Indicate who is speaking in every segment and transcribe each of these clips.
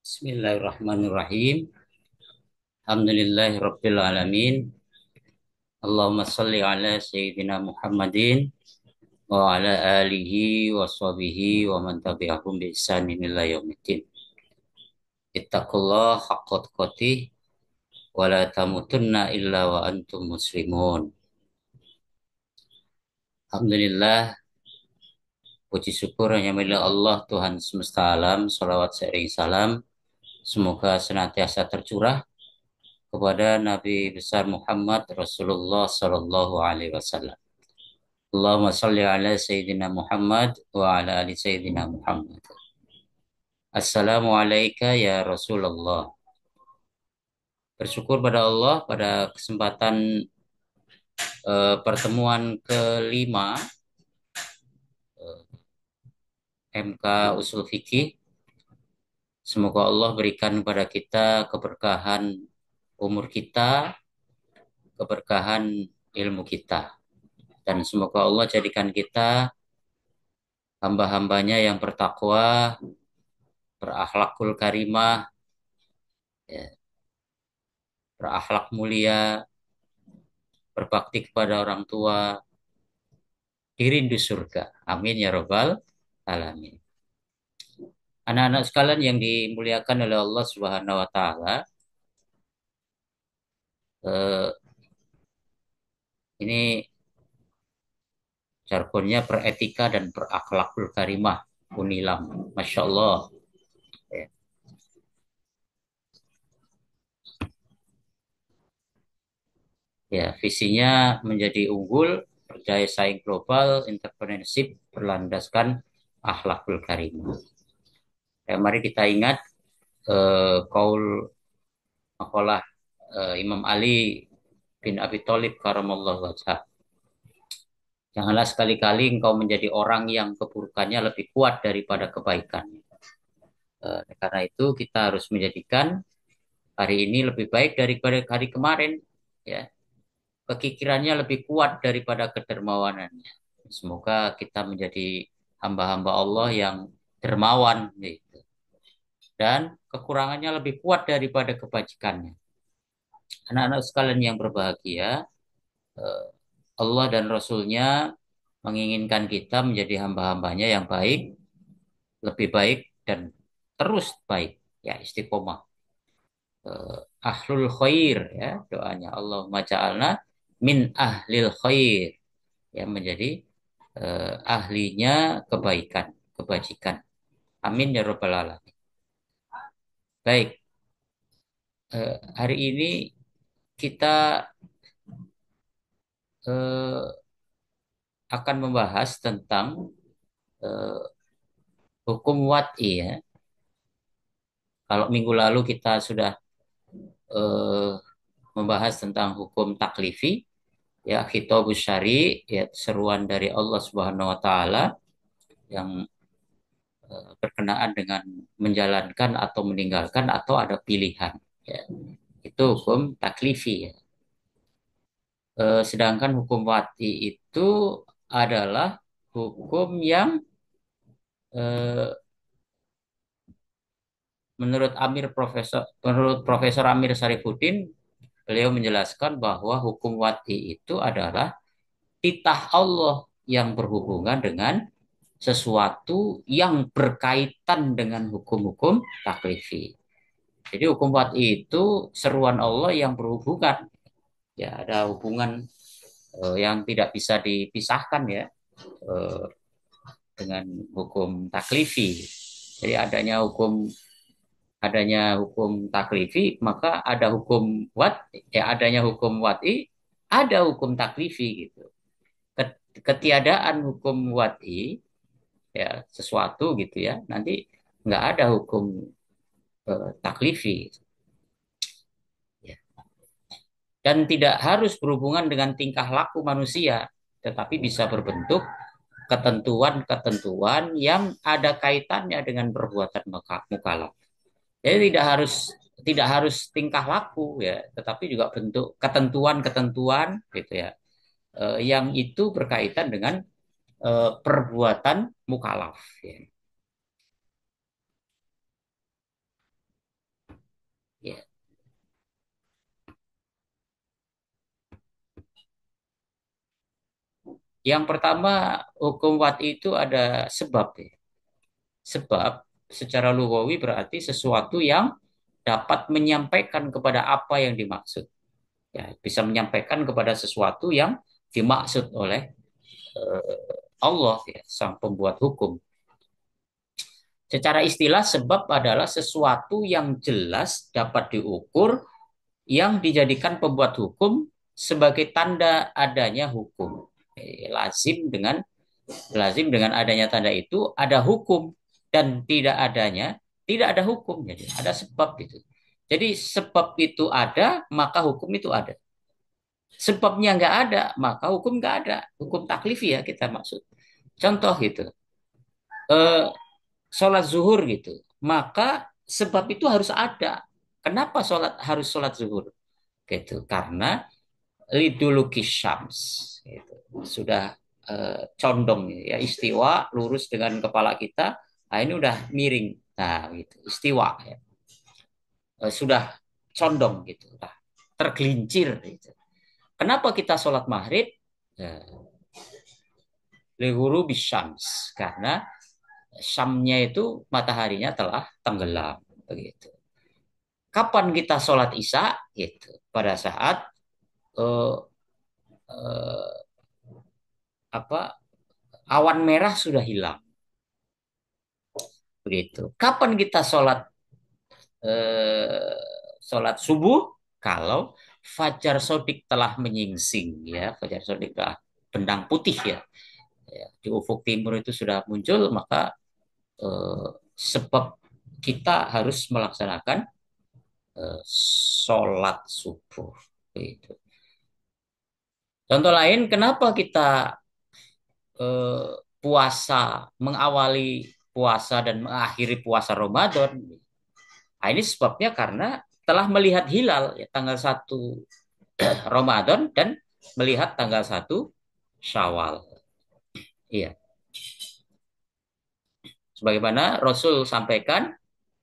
Speaker 1: Bismillahirrahmanirrahim. Alhamdulillahirabbil alamin. Allahumma shalli ala sayyidina Muhammadin wa ala alihi wa sahbihi wa man tabi'ahum bi ihsanin ila yaumiddin. Ittaqullah haqqa tuqatih wa la tamutunna illa wa antum muslimun. Alhamdulillah, puji syukur hanya milik Allah Tuhan semesta alam. Salawat sering salam semoga senantiasa tercurah kepada Nabi besar Muhammad Rasulullah Sallallahu Alaihi Wasallam. Allahumma salli ala Sayyidina Muhammad wa ala ali Sayyidina Muhammad. Assalamualaikum ya Rasulullah. Bersyukur pada Allah pada kesempatan pertemuan kelima MK Usul Fikih. Semoga Allah berikan kepada kita keberkahan umur kita, keberkahan ilmu kita. Dan semoga Allah jadikan kita hamba-hambanya yang bertakwa, berakhlakul karimah, ya, berakhlak mulia, berbakti kepada orang tua, dirindu surga. Amin ya robbal alamin. Anak-anak sekalian yang dimuliakan oleh Allah Subhanahu wa taala, eh, ini jargonnya beretika dan berakhlakul karimah, Unilam. Masya Allah. Ya, ya, visinya menjadi unggul, berdaya saing global, entrepreneurship berlandaskan akhlakul karimah. Ya, mari kita ingat kaul makalah Imam Ali bin Abi Thalib karamallahu wajhah. Janganlah sekali-kali engkau menjadi orang yang keburukannya lebih kuat daripada kebaikan. Karena itu kita harus menjadikan hari ini lebih baik daripada hari kemarin. Ya, kekikirannya lebih kuat daripada kedermawanannya. Semoga kita menjadi hamba-hamba Allah yang dermawan, gitu. Dan kekurangannya lebih kuat daripada kebajikannya. Anak-anak sekalian yang berbahagia, eh, Allah dan Rasul-Nya menginginkan kita menjadi hamba-hambanya yang baik, lebih baik, dan terus baik. Ya, istiqomah. Ahlul khair, ya, doanya. Allahumma ja'alna min ahlil khair. Ya, menjadi ahlinya kebaikan, kebajikan. Amin ya rabbal alamin. Baik, hari ini kita eh, akan membahas tentang eh, hukum wad'i, ya. Kalau minggu lalu kita sudah eh, membahas tentang hukum taklifi, ya, khitabus syari, ya, seruan dari Allah Subhanahu wa taala yang berkenaan dengan menjalankan atau meninggalkan atau ada pilihan, ya. Itu hukum taklifi, ya. Sedangkan hukum wad'i itu adalah hukum yang eh, menurut Profesor Amir Sarifuddin, beliau menjelaskan bahwa hukum wad'i itu adalah titah Allah yang berhubungan dengan sesuatu yang berkaitan dengan hukum-hukum taklifi. Jadi hukum wad'i itu seruan Allah yang berhubungan, ya, ada hubungan yang tidak bisa dipisahkan, ya, eh, dengan hukum taklifi. Jadi adanya hukum taklifi, maka ada hukum adanya hukum wad'i, ada hukum taklifi, gitu. Ketiadaan hukum wad'i, ya, sesuatu, gitu, ya, nanti nggak ada hukum taklifi, ya. Dan tidak harus berhubungan dengan tingkah laku manusia, tetapi bisa berbentuk ketentuan-ketentuan yang ada kaitannya dengan perbuatan mukallaf. Jadi tidak harus tingkah laku, ya, tetapi juga bentuk ketentuan-ketentuan, gitu, ya, yang itu berkaitan dengan perbuatan mukallaf, ya. Ya. Yang pertama, hukum wati itu ada sebab ya. Sebab secara lugawi berarti sesuatu yang dapat menyampaikan kepada apa yang dimaksud. Ya, bisa menyampaikan kepada sesuatu yang dimaksud oleh Allah ya, sang pembuat hukum. Secara istilah sebab adalah sesuatu yang jelas dapat diukur yang dijadikan pembuat hukum sebagai tanda adanya hukum. Lazim dengan adanya tanda itu ada hukum, dan tidak ada hukum, jadi ada sebab gitu. Jadi sebab itu ada, maka hukum itu ada. Sebabnya nggak ada, maka hukum nggak ada. Hukum taklif ya kita maksud. Contoh gitu, eh, sholat zuhur gitu. Maka sebab itu harus ada. Kenapa harus sholat zuhur? Gitu. Karena liduluki syams. Gitu. Sudah condong ya, istiwa lurus dengan kepala kita. Nah, ini udah miring. Nah, gitu. Istiwa ya. Sudah condong gitu. Nah, tergelincir gitu. Kenapa kita sholat maghrib? Ya, Lihuru bisyams, karena syamnya itu mataharinya telah tenggelam begitu. Kapan kita sholat isya? Gitu. Pada saat eh, eh, apa awan merah sudah hilang begitu. Kapan kita eh, sholat subuh? Kalau fajar sodik telah menyingsing ya, fajar sodik telah bentang putih ya. Ya, di ufuk timur itu sudah muncul, maka sebab kita harus melaksanakan sholat subuh. Gitu. Contoh lain, kenapa kita eh, puasa, mengawali puasa dan mengakhiri puasa Ramadan? Nah, ini sebabnya karena telah melihat hilal ya, tanggal 1 Ramadan dan melihat tanggal 1 Syawal. Iya, sebagaimana Rasul sampaikan,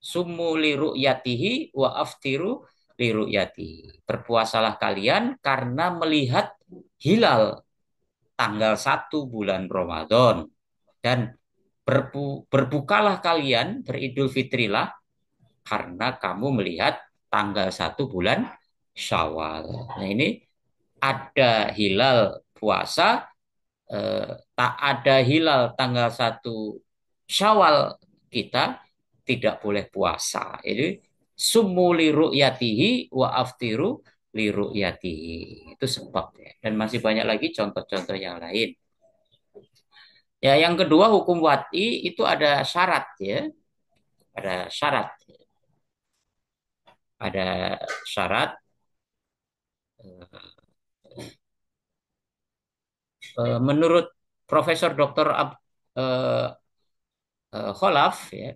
Speaker 1: sumu li ru'yatihi wa aftiru li ru'yatihi. Berpuasalah kalian karena melihat hilal tanggal 1 bulan Ramadan, dan berbukalah kalian, beridul fitrilah karena kamu melihat tanggal 1 bulan Syawal. Nah, ini ada hilal puasa, tak ada hilal tanggal 1 Syawal, kita tidak boleh puasa. Jadi sumu li ru'yatihi wa aftiru li ru'yatihi. Itu sebabnya. Dan masih banyak lagi contoh-contoh yang lain. Ya, yang kedua hukum wati itu ada syarat ya. Ada syarat. Ada syarat menurut Profesor Dr. Kholaf ya,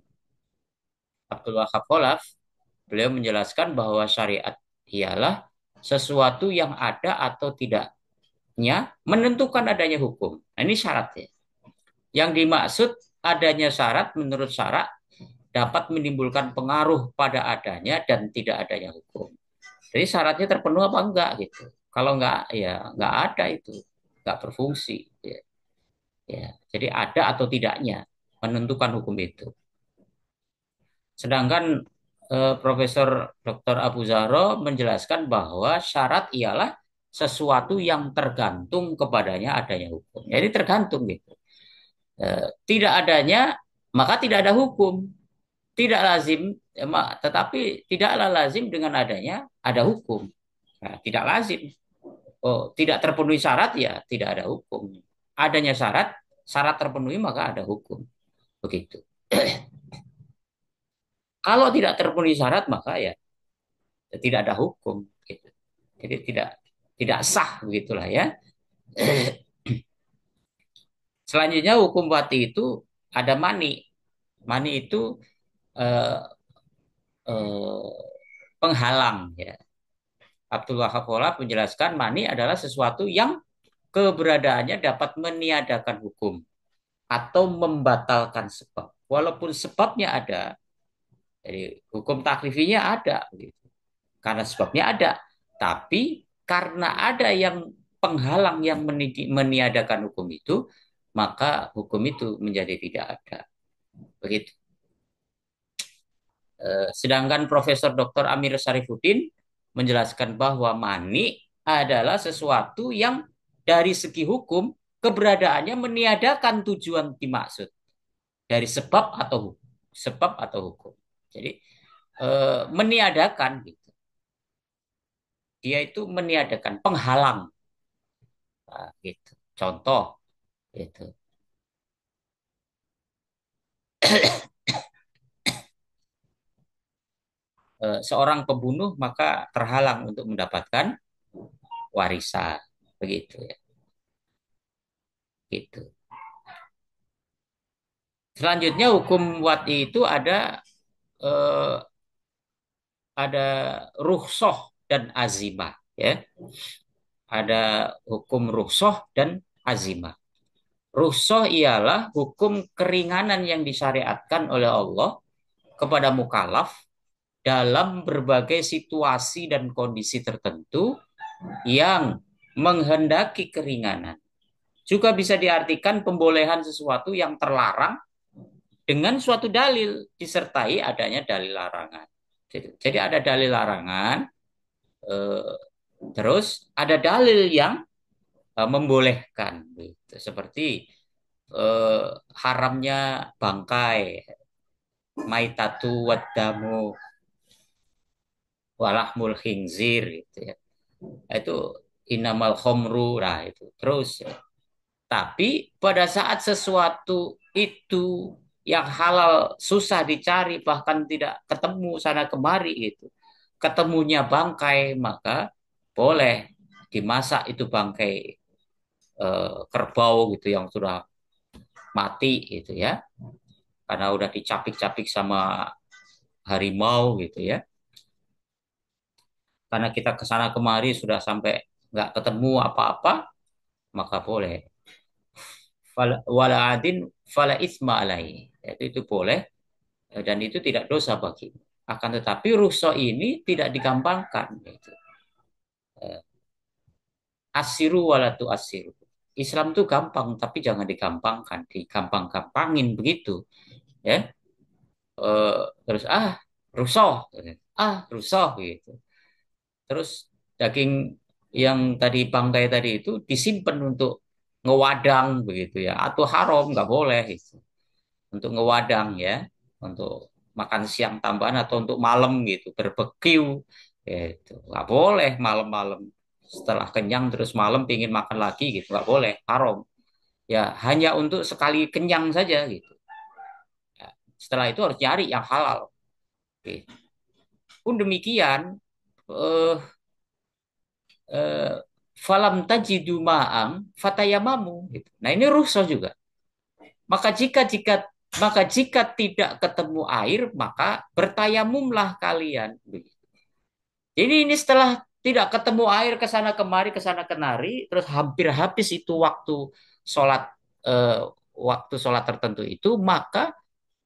Speaker 1: Abdul Wahab Kholaf, beliau menjelaskan bahwa syariat ialah sesuatu yang ada atau tidaknya menentukan adanya hukum. Nah, ini syaratnya. Yang dimaksud adanya syarat menurut syarat dapat menimbulkan pengaruh pada adanya dan tidak adanya hukum. Jadi syaratnya terpenuhi apa enggak gitu. Kalau enggak ya enggak ada itu, enggak berfungsi. Ya. Ya. Jadi ada atau tidaknya menentukan hukum itu. Sedangkan Profesor Dr. Abu Zahro menjelaskan bahwa syarat ialah sesuatu yang tergantung kepadanya adanya hukum. Jadi tergantung gitu. Tidak adanya maka tidak ada hukum. Tidak lazim, tetapi tidaklah lazim dengan adanya ada hukum. Nah, tidak lazim. Oh, tidak terpenuhi syarat ya tidak ada hukum. Adanya syarat, syarat terpenuhi maka ada hukum. Begitu. Kalau tidak terpenuhi syarat maka ya tidak ada hukum. Gitu. Jadi tidak sah begitulah ya. Selanjutnya hukum wati itu ada mani. Mani itu eh, eh, penghalang ya. Abdul Wahab menjelaskan mani adalah sesuatu yang keberadaannya dapat meniadakan hukum atau membatalkan sebab. Walaupun sebabnya ada, jadi hukum taklifinya ada. Gitu. karena sebabnya ada. Tapi karena ada yang penghalang yang meniadakan hukum itu, maka hukum itu menjadi tidak ada. Begitu. Sedangkan Profesor Dr. Amir Syarifuddin menjelaskan bahwa mani adalah sesuatu yang dari segi hukum keberadaannya meniadakan tujuan dimaksud dari sebab atau hukum. Jadi meniadakan gitu. Dia itu meniadakan penghalang. Nah, gitu. Contoh gitu. Seorang pembunuh maka terhalang untuk mendapatkan warisan. Begitu ya. Gitu. Selanjutnya hukum wati itu eh, ada rukhsah dan azimah ya. Ada hukum rukhsah dan azimah. Rukhsah ialah hukum keringanan yang disyariatkan oleh Allah kepada mukallaf dalam berbagai situasi dan kondisi tertentu yang menghendaki keringanan. Juga bisa diartikan pembolehan sesuatu yang terlarang dengan suatu dalil disertai adanya dalil larangan. Jadi ada dalil larangan, eh, terus ada dalil yang membolehkan, gitu. Seperti eh, haramnya bangkai, maitatu wadamu walahmul khinzir, gitu ya. Itu inamal khomru, nah itu. Terus ya. Tapi pada saat sesuatu itu yang halal susah dicari bahkan tidak ketemu sana kemari gitu. Ketemunya bangkai maka boleh dimasak itu bangkai kerbau gitu yang sudah mati gitu ya. Karena udah dicapik-capik sama harimau gitu ya. Karena kita ke sana kemari sudah sampai nggak ketemu apa-apa maka boleh. Wala adin fala isma alaihi. Itu boleh dan itu tidak dosa bagi. Akan tetapi rukhsah ini tidak digampangkan. Gitu. Asiru walatu asiru. Islam itu gampang, tapi jangan digampangkan, digampang-gampangin begitu. Ya, terus rukhsah gitu. Terus daging yang tadi bangkai tadi itu disimpan untuk ngewadang begitu ya, atau haram nggak boleh gitu. Untuk ngewadang ya, untuk makan siang tambahan atau untuk malam gitu, berbekiu gitu. Nggak boleh malam-malam setelah kenyang terus malam pingin makan lagi gitu, nggak boleh, haram. Ya hanya untuk sekali kenyang saja gitu. Ya, setelah itu harus cari yang halal. Oke. Pun demikian, eh, eh, falam tajidu ma'am fatayamamu gitu. Nah ini rukhsah juga. Maka jika jika maka jika tidak ketemu air, maka bertayamumlah kalian. Ini setelah tidak ketemu air ke sana kemari, terus hampir habis itu sholat eh, waktu sholat tertentu itu, maka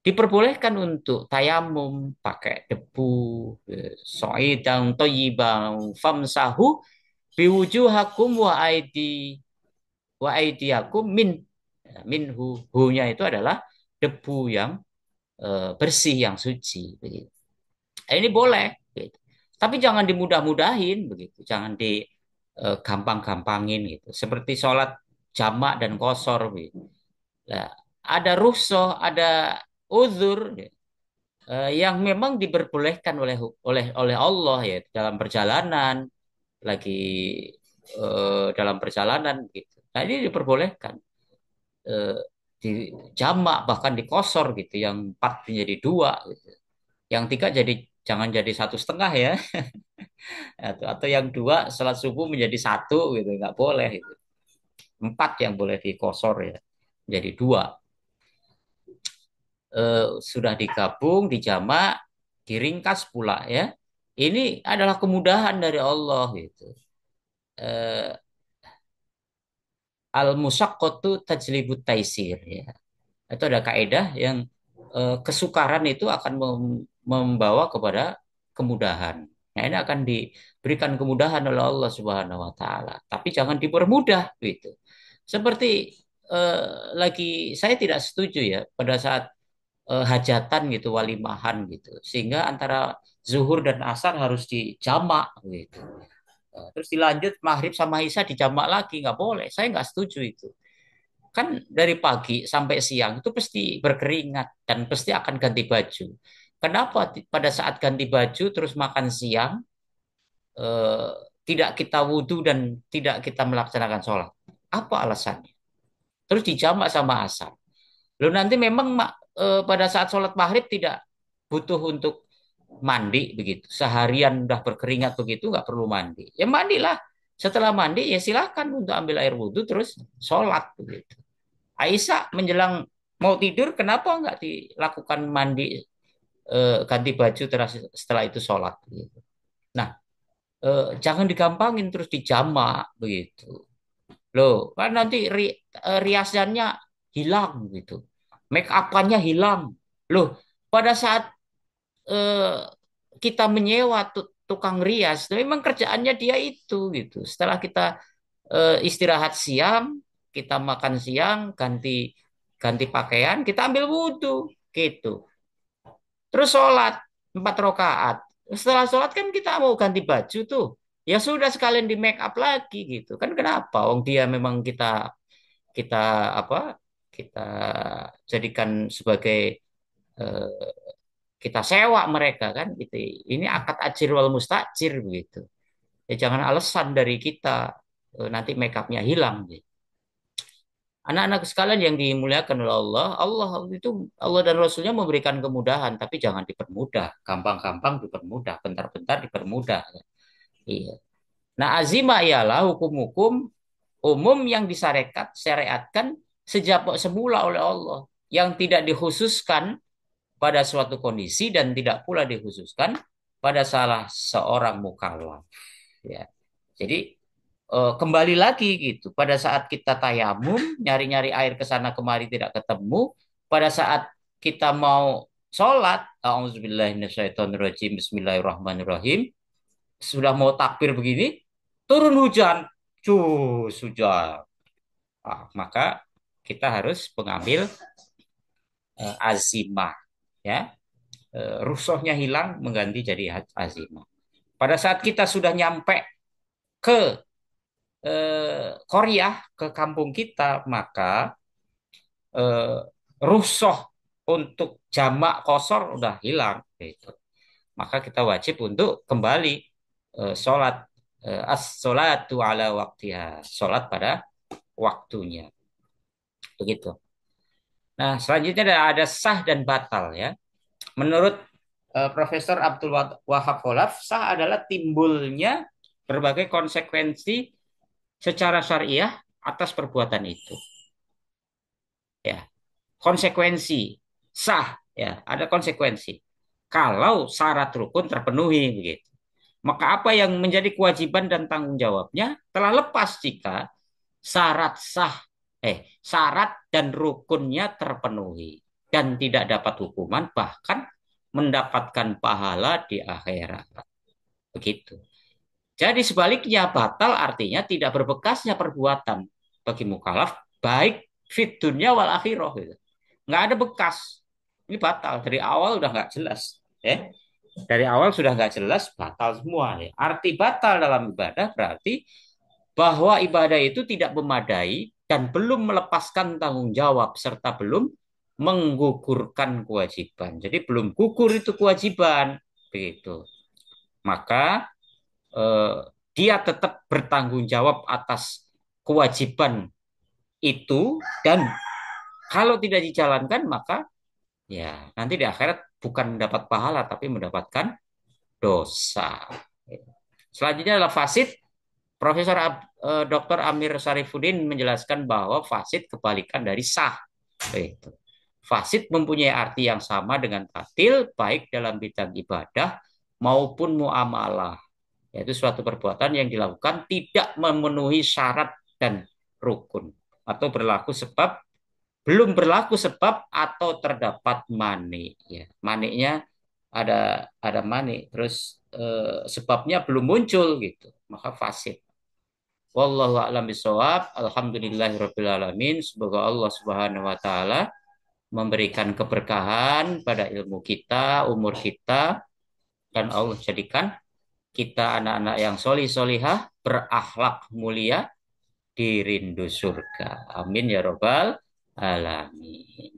Speaker 1: diperbolehkan untuk tayamum pakai debu, so'idan thayyiban famsahu biwujuhakum wa aidiyakum minhu. Hu-nya itu adalah debu yang bersih yang suci begitu. Ini boleh gitu. Tapi jangan dimudah-mudahin begitu, jangan digampang-gampangin gitu. Seperti sholat jamak dan kosor gitu. Nah, ada rukhsah, ada uzur yang memang diperbolehkan oleh Allah ya dalam perjalanan lagi dalam perjalanan gitu. Nah, ini diperbolehkan eh, di jamak bahkan dikosor gitu, yang empat menjadi dua gitu. Yang tiga jadi jangan jadi satu setengah ya, atau yang dua salat subuh menjadi satu gitu, nggak boleh itu. Empat yang boleh dikosor ya, jadi dua. Sudah digabung, dijamak, diringkas pula ya. Ini adalah kemudahan dari Allah gitu. Eh, al musyaqqatu tajlibut taisir ya. Itu ada kaidah yang, kesukaran itu akan membawa kepada kemudahan. Nah, ini akan diberikan kemudahan oleh Allah Subhanahu wa taala. Tapi jangan dipermudah gitu. Seperti lagi saya tidak setuju ya pada saat hajatan gitu, walimahan gitu. Sehingga antara zuhur dan asar harus dijamak gitu. Terus dilanjut maghrib sama isya dijamak lagi, nggak boleh. Saya nggak setuju itu. Kan dari pagi sampai siang itu pasti berkeringat dan pasti akan ganti baju. Kenapa pada saat ganti baju terus makan siang eh, tidak kita wudhu dan tidak kita melaksanakan sholat? Apa alasannya? Terus dijamak sama asar. Lalu nanti memang pada saat sholat maghrib tidak butuh untuk mandi begitu. Seharian udah berkeringat begitu nggak perlu mandi. Ya mandilah. Setelah mandi ya silakan untuk ambil air wudhu terus sholat begitu. Aisyah menjelang mau tidur kenapa nggak dilakukan mandi ganti baju terus setelah itu sholat gitu. Nah, jangan digampangin terus dijamak begitu. Loh, kan nanti riasannya hilang gitu. Make upannya hilang. Loh, pada saat eh, kita menyewa tukang rias, memang kerjaannya dia itu gitu. Setelah kita istirahat siang, kita makan siang, ganti ganti pakaian, kita ambil wudhu gitu. Terus sholat 4 rakaat. Setelah sholat kan kita mau ganti baju tuh. Ya sudah sekalian di make up lagi gitu. Kan kenapa? Wong dia memang kita kita apa? Kita jadikan sebagai eh, kita sewa mereka kan gitu. Ini akad ajir wal mustajir begitu. Ya jangan alasan dari kita nanti make upnya hilang gitu. Anak-anak sekalian yang dimuliakan oleh Allah, Allah itu Allah dan Rasulnya memberikan kemudahan, tapi jangan dipermudah, gampang-gampang dipermudah, bentar-bentar dipermudah. Iya. Nah, azimah ialah hukum-hukum umum yang syariatkan sejak semula oleh Allah, yang tidak dikhususkan pada suatu kondisi dan tidak pula dikhususkan pada salah seorang mukallaf. Ya. Jadi kembali lagi gitu. Pada saat kita tayamum, nyari-nyari air ke sana kemari tidak ketemu. Pada saat kita mau sholat, A'udzubillahiminasyaitonirrajim, Bismillahirrahmanirrahim. Sudah mau takbir begini, turun hujan. Cus, hujan. Maka kita harus mengambil azimah. Ya, rusuhnya hilang mengganti jadi azimah. Pada saat kita sudah nyampe ke Korea ke kampung kita, maka eh, rusuh untuk jamak kosor udah hilang gitu. Maka kita wajib untuk kembali sholat as-sholatu ala waktiha, sholat pada waktunya. Begitu. Nah, selanjutnya ada sah dan batal ya. Menurut Profesor Abdul Wahab Kholaf, sah adalah timbulnya berbagai konsekuensi secara syariah atas perbuatan itu. Ya, konsekuensi sah ya, ada konsekuensi. Kalau syarat rukun terpenuhi begitu. Maka apa yang menjadi kewajiban dan tanggung jawabnya telah lepas jika syarat dan rukunnya terpenuhi dan tidak dapat hukuman bahkan mendapatkan pahala di akhirat. Begitu. Jadi sebaliknya batal artinya tidak berbekasnya perbuatan bagi mukallaf baik fit dunia wal akhirah gitu. Nggak ada bekas. Ini batal dari awal udah nggak jelas. Ya. Dari awal sudah nggak jelas batal semua. Ya. Arti batal dalam ibadah berarti bahwa ibadah itu tidak memadai dan belum melepaskan tanggung jawab serta belum menggugurkan kewajiban. Jadi belum gugur itu kewajiban begitu. Maka eh, dia tetap bertanggung jawab atas kewajiban itu dan kalau tidak dijalankan maka ya nanti di akhirat bukan mendapat pahala tapi mendapatkan dosa. Selanjutnya adalah fasid. Profesor Dr. Amir Sarifuddin menjelaskan bahwa fasid kebalikan dari sah. Itu. Fasid mempunyai arti yang sama dengan batil baik dalam bidang ibadah maupun muamalah, yaitu suatu perbuatan yang dilakukan tidak memenuhi syarat dan rukun atau belum berlaku sebab atau terdapat mani ya. Maninya ada mani terus sebabnya belum muncul gitu, maka fasid. Wallahu a'lam bishawab. Alhamdulillahirabbil alamin. Semoga Allah Subhanahu wa taala memberikan keberkahan pada ilmu kita, umur kita, dan Allah jadikan kita anak-anak yang solih solihah, berakhlak mulia, di rindu surga. Amin ya robbal alamin.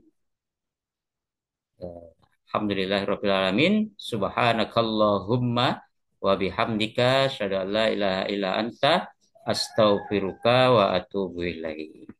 Speaker 1: Alhamdulillahirabbil alamin. Subhanakallahumma wa bihamdika asyhadu an la ilaha illa anta astaghfiruka wa atubu ilaik.